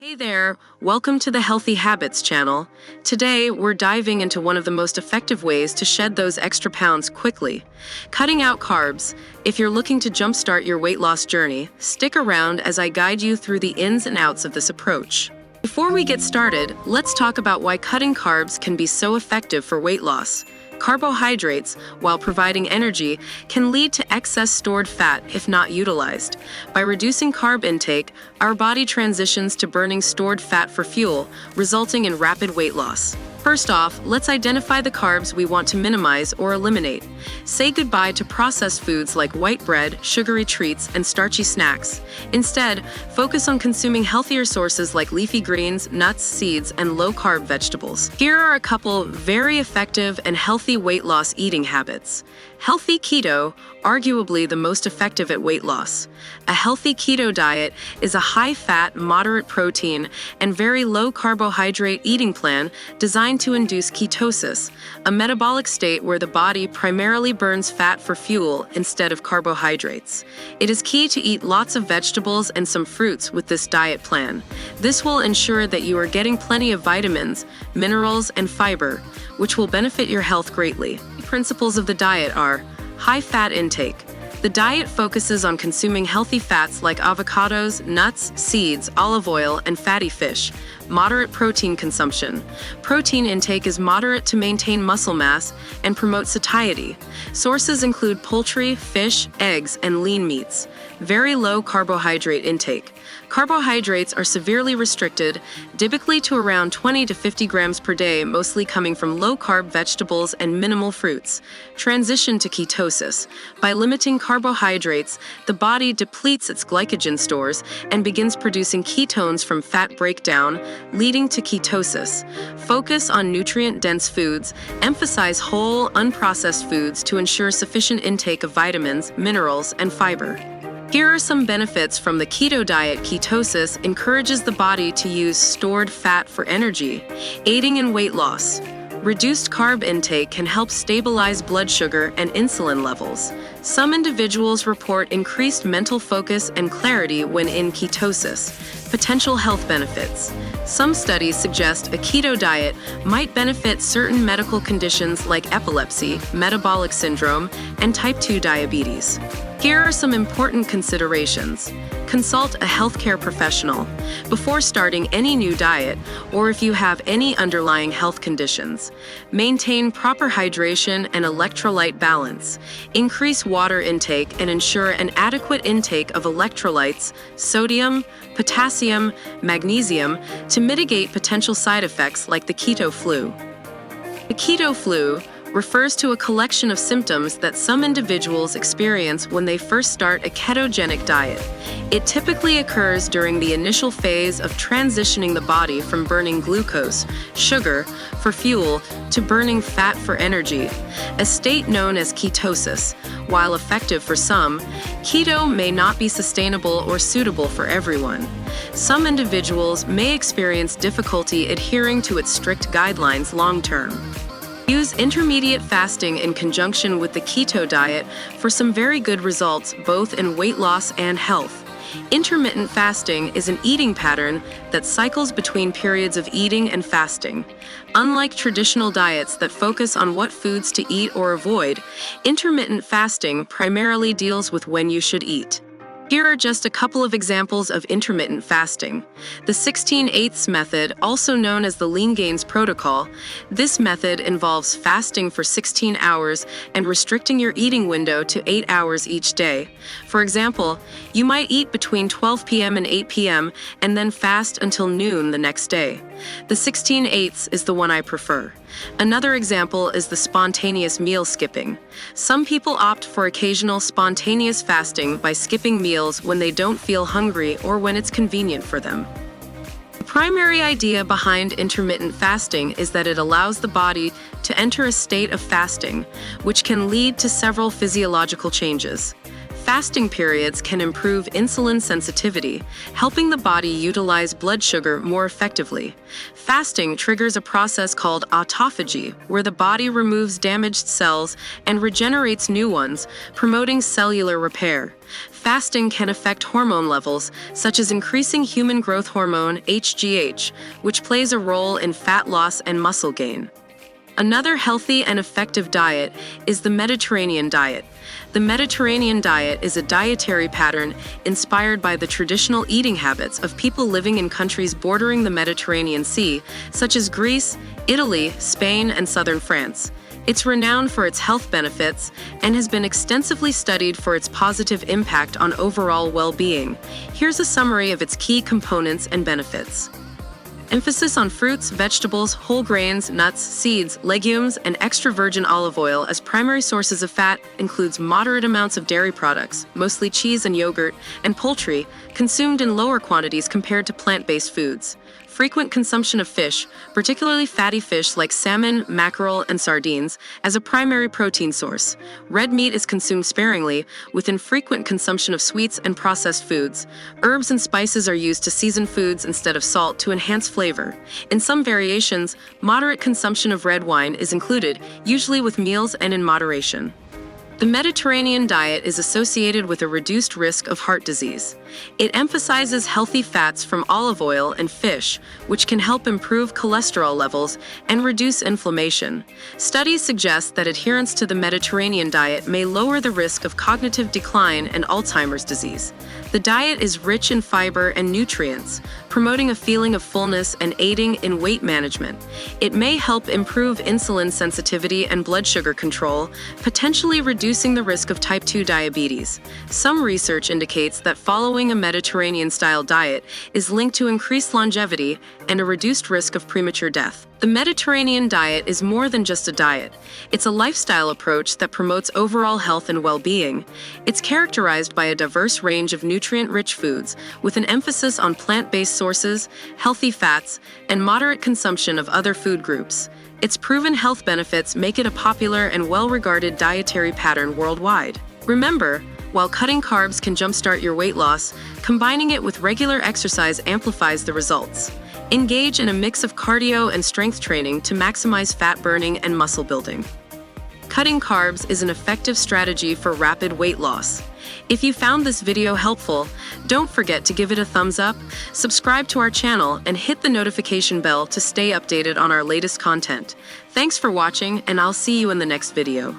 Hey there, welcome to the Healthy Habits channel. Today, we're diving into one of the most effective ways to shed those extra pounds quickly. Cutting out carbs. If you're looking to jumpstart your weight loss journey, stick around as I guide you through the ins and outs of this approach. Before we get started, let's talk about why cutting carbs can be so effective for weight loss. Carbohydrates, while providing energy, can lead to excess stored fat if not utilized. By reducing carb intake, our body transitions to burning stored fat for fuel, resulting in rapid weight loss. First off, let's identify the carbs we want to minimize or eliminate. Say goodbye to processed foods like white bread, sugary treats, and starchy snacks. Instead, focus on consuming healthier sources like leafy greens, nuts, seeds, and low-carb vegetables. Here are a couple very effective and healthy weight loss eating habits. Healthy keto, arguably the most effective at weight loss. A healthy keto diet is a high-fat, moderate protein, and very low-carbohydrate eating plan designed to induce ketosis, a metabolic state where the body primarily burns fat for fuel instead of carbohydrates. It is key to eat lots of vegetables and some fruits with this diet plan. This will ensure that you are getting plenty of vitamins, minerals, and fiber, which will benefit your health greatly. The principles of the diet are high fat intake. The diet focuses on consuming healthy fats like avocados, nuts, seeds, olive oil, and fatty fish. Moderate protein consumption. Protein intake is moderate to maintain muscle mass and promote satiety. Sources include poultry, fish, eggs, and lean meats. Very low carbohydrate intake. Carbohydrates are severely restricted, typically to around 20 to 50 grams per day, mostly coming from low-carb vegetables and minimal fruits. Transition to ketosis. By limiting carbohydrates, the body depletes its glycogen stores and begins producing ketones from fat breakdown, leading to ketosis. Focus on nutrient-dense foods. Emphasize whole, unprocessed foods to ensure sufficient intake of vitamins, minerals, and fiber. Here are some benefits from the keto diet. Ketosis encourages the body to use stored fat for energy, aiding in weight loss. Reduced carb intake can help stabilize blood sugar and insulin levels. Some individuals report increased mental focus and clarity when in ketosis. Potential health benefits. Some studies suggest a keto diet might benefit certain medical conditions like epilepsy, metabolic syndrome, and type 2 diabetes. Here are some important considerations. Consult a healthcare professional before starting any new diet or if you have any underlying health conditions. Maintain proper hydration and electrolyte balance. Increase water intake and ensure an adequate intake of electrolytes, sodium, potassium, magnesium, to mitigate potential side effects like the keto flu. The keto flu refers to a collection of symptoms that some individuals experience when they first start a ketogenic diet. It typically occurs during the initial phase of transitioning the body from burning glucose, sugar, for fuel to burning fat for energy, a state known as ketosis. While effective for some, keto may not be sustainable or suitable for everyone. Some individuals may experience difficulty adhering to its strict guidelines long-term. Use intermediate fasting in conjunction with the keto diet for some very good results both in weight loss and health. Intermittent fasting is an eating pattern that cycles between periods of eating and fasting. Unlike traditional diets that focus on what foods to eat or avoid, intermittent fasting primarily deals with when you should eat. Here are just a couple of examples of intermittent fasting. The 16/8 method, also known as the Lean Gains protocol. This method involves fasting for 16 hours and restricting your eating window to 8 hours each day. For example, you might eat between 12 p.m. and 8 p.m. and then fast until noon the next day. The 16/8 is the one I prefer. Another example is the spontaneous meal skipping. Some people opt for occasional spontaneous fasting by skipping meals when they don't feel hungry or when it's convenient for them. The primary idea behind intermittent fasting is that it allows the body to enter a state of fasting, which can lead to several physiological changes. Fasting periods can improve insulin sensitivity, helping the body utilize blood sugar more effectively. Fasting triggers a process called autophagy, where the body removes damaged cells and regenerates new ones, promoting cellular repair. Fasting can affect hormone levels, such as increasing human growth hormone, HGH, which plays a role in fat loss and muscle gain. Another healthy and effective diet is the Mediterranean diet. The Mediterranean diet is a dietary pattern inspired by the traditional eating habits of people living in countries bordering the Mediterranean Sea, such as Greece, Italy, Spain, and southern France. It's renowned for its health benefits and has been extensively studied for its positive impact on overall well-being. Here's a summary of its key components and benefits. Emphasis on fruits, vegetables, whole grains, nuts, seeds, legumes, and extra virgin olive oil as primary sources of fat includes moderate amounts of dairy products, mostly cheese and yogurt, and poultry, consumed in lower quantities compared to plant-based foods. Frequent consumption of fish, particularly fatty fish like salmon, mackerel, and sardines, as a primary protein source. Red meat is consumed sparingly, with infrequent consumption of sweets and processed foods. Herbs and spices are used to season foods instead of salt to enhance flavor. In some variations, moderate consumption of red wine is included, usually with meals and in moderation. The Mediterranean diet is associated with a reduced risk of heart disease. It emphasizes healthy fats from olive oil and fish, which can help improve cholesterol levels and reduce inflammation. Studies suggest that adherence to the Mediterranean diet may lower the risk of cognitive decline and Alzheimer's disease. The diet is rich in fiber and nutrients, promoting a feeling of fullness and aiding in weight management. It may help improve insulin sensitivity and blood sugar control, potentially reducing the risk of type 2 diabetes. Some research indicates that following a Mediterranean-style diet is linked to increased longevity and a reduced risk of premature death. The Mediterranean diet is more than just a diet. It's a lifestyle approach that promotes overall health and well-being. It's characterized by a diverse range of nutrient-rich foods, with an emphasis on plant-based sources, healthy fats, and moderate consumption of other food groups. Its proven health benefits make it a popular and well-regarded dietary pattern worldwide. Remember, while cutting carbs can jumpstart your weight loss, combining it with regular exercise amplifies the results. Engage in a mix of cardio and strength training to maximize fat burning and muscle building. Cutting carbs is an effective strategy for rapid weight loss. If you found this video helpful, don't forget to give it a thumbs up, subscribe to our channel, and hit the notification bell to stay updated on our latest content. Thanks for watching, and I'll see you in the next video.